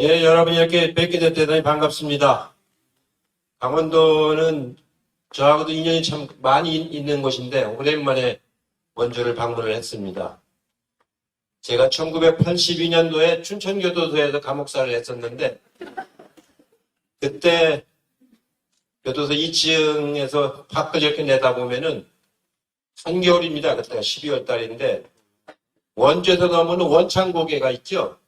예, 여러분 이렇게 뵙게 돼 대단히 반갑습니다. 강원도는 저하고도 인연이 참 많이 있는 곳인데 오랜만에 원주를 방문을 했습니다. 제가 1982년도에 춘천교도소에서 감옥살을 했었는데 그때 교도소 2층에서 밖을 이렇게 내다보면은 한겨울입니다. 그때가 12월 달인데 원주에서 넘어오는 원창고개가 있죠.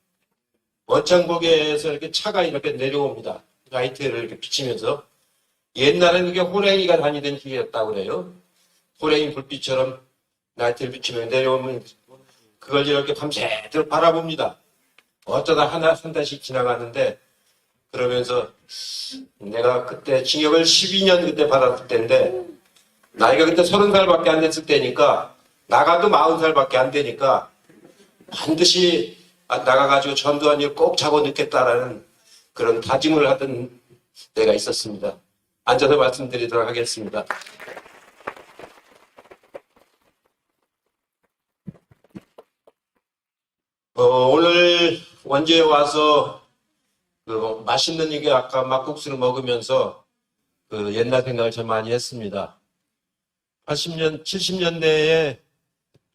원창고개에서 이렇게 차가 이렇게 내려옵니다. 라이트를 이렇게 비치면서. 옛날에는 그게 호랭이가 다니던 길이었다고 그래요. 호랭이 불빛처럼 라이트를 비치면 내려오면 그걸 이렇게 밤새도록 바라봅니다. 어쩌다 한 달씩 지나가는데 그러면서 내가 그때 징역을 12년 그때 받았을 때인데 나이가 그때 30살밖에 안 됐을 때니까 나가도 40살밖에 안 되니까 반드시 나가가지고 전두환 일 꼭 잡아넣겠다라는 그런 다짐을 하던 때가 있었습니다. 앉아서 말씀드리도록 하겠습니다. 오늘 원주에 와서 맛있는 이게 아까 막국수를 먹으면서 옛날 생각을 참 많이 했습니다. 70년대에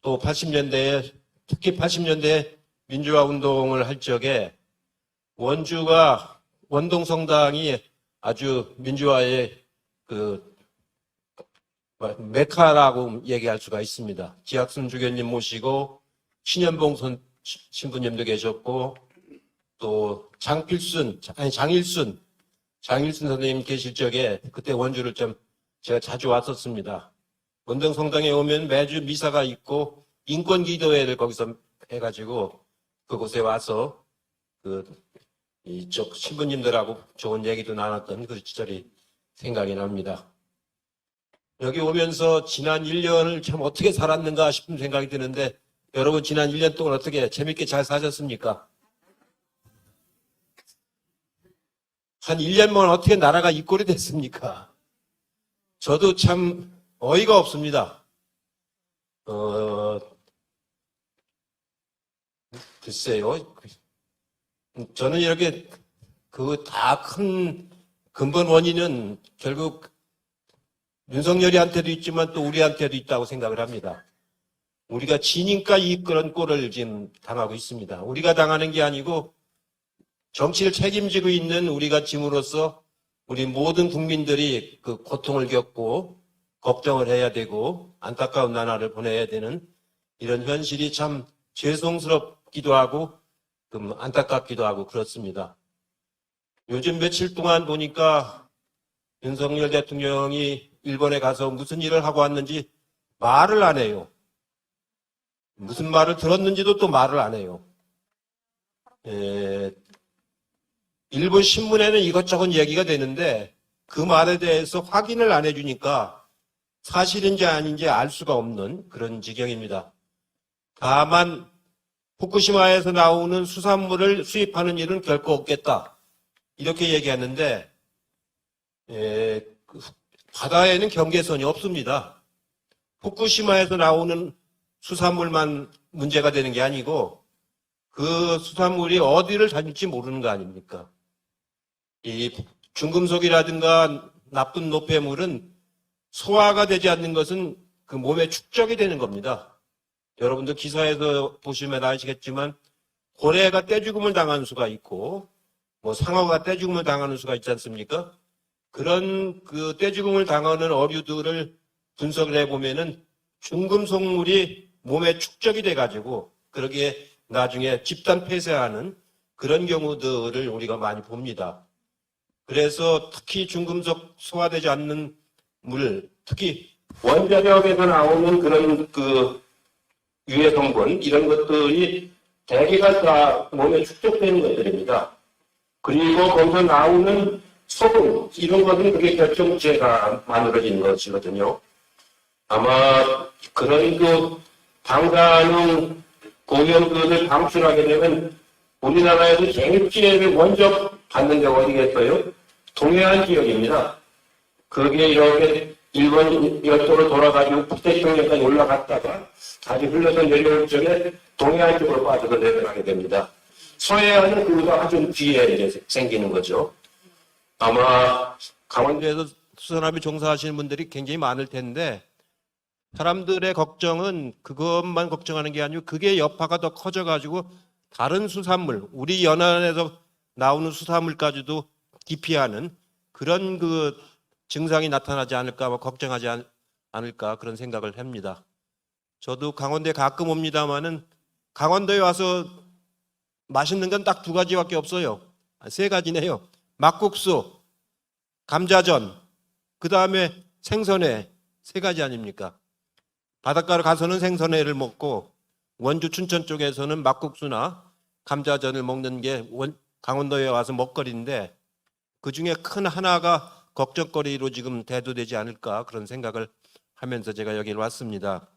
또 80년대에 특히 80년대에 민주화 운동을 할 적에 원주가 원동성당이 아주 민주화의 메카라고 얘기할 수가 있습니다. 지학순 주교님 모시고 신현봉 신부님도 계셨고 또 장일순 선생님 계실 적에 그때 원주를 좀 제가 자주 왔었습니다. 원동성당에 오면 매주 미사가 있고 인권기도회를 거기서 해가지고 그곳에 와서 이쪽 신부님들하고 좋은 얘기도 나눴던 그 시절이 생각이 납니다. 여기 오면서 지난 1년을 참 어떻게 살았는가 싶은 생각이 드는데 여러분 지난 1년 동안 어떻게 재밌게 잘 사셨습니까? 한 1년만 어떻게 나라가 이 꼴이 됐습니까? 저도 참 어이가 없습니다. 글쎄요. 저는 이렇게 다 큰 근본 원인은 결국 윤석열이한테도 있지만 또 우리한테도 있다고 생각을 합니다. 우리가 지니까 그런 꼴을 지금 당하고 있습니다. 우리가 당하는 게 아니고 정치를 책임지고 있는 우리가 짐으로써 우리 모든 국민들이 그 고통을 겪고 걱정을 해야 되고 안타까운 나날을 보내야 되는 이런 현실이 참 죄송스럽기도 하고 안타깝기도 하고 그렇습니다. 요즘 며칠 동안 보니까 윤석열 대통령이 일본에 가서 무슨 일을 하고 왔는지 말을 안 해요. 무슨 말을 들었는지도 또 말을 안 해요. 일본 신문에는 이것저것 얘기가 되는데 그 말에 대해서 확인을 안 해주니까 사실인지 아닌지 알 수가 없는 그런 지경입니다. 다만 후쿠시마에서 나오는 수산물을 수입하는 일은 결코 없겠다. 이렇게 얘기하는데 바다에는 경계선이 없습니다. 후쿠시마에서 나오는 수산물만 문제가 되는 게 아니고 그 수산물이 어디를 다닐지 모르는 거 아닙니까? 이 중금속이라든가 나쁜 노폐물은 소화가 되지 않는 것은 그 몸에 축적이 되는 겁니다. 여러분들 기사에서 보시면 아시겠지만 고래가 떼죽음을 당하는 수가 있고 상어가 떼죽음을 당하는 수가 있지 않습니까? 그런 그 떼죽음을 당하는 어류들을 분석을 해보면은 중금속물이 몸에 축적이 돼가지고 그러기에 나중에 집단 폐쇄하는 그런 경우들을 우리가 많이 봅니다. 그래서 특히 중금속 소화되지 않는 물, 특히 원자력에서 나오는 그런 유해 성분 이런 것들이 대개가 다 몸에 축적되는 것들입니다. 그리고 거기서 나오는 소금 이런 것은 그게 결정체가 만들어지는 것이거든요. 아마 그런 방사능 공연들을 방출하게 되면 우리나라에서 제일 피해를 먼저 받는 데가 어디겠어요? 동해안 지역입니다. 그게 이렇게 일본 열도로 돌아가지고 북태평양까지 올라갔다가 다시 흘러서 내려올 적에 동해안 쪽으로 빠져서 내려가게 됩니다. 서해안은 그보다 좀 뒤에 이제 생기는 거죠. 아마 강원도에서 수산업에 종사하시는 분들이 굉장히 많을 텐데 사람들의 걱정은 그것만 걱정하는 게 아니고 그게 여파가 더 커져가지고 다른 수산물, 우리 연안에서 나오는 수산물까지도 기피하는 그런 그 증상이 나타나지 않을까 걱정하지 않을까 그런 생각을 합니다. 저도 강원도에 가끔 옵니다마는 강원도에 와서 맛있는 건 딱 두 가지밖에 없어요. 세 가지네요. 막국수, 감자전, 그 다음에 생선회 세 가지 아닙니까? 바닷가로 가서는 생선회를 먹고 원주 춘천 쪽에서는 막국수나 감자전을 먹는 게 강원도에 와서 먹거리인데 그중에 큰 하나가 걱정거리로 지금 대두되지 않을까 그런 생각을 하면서 제가 여기를 왔습니다.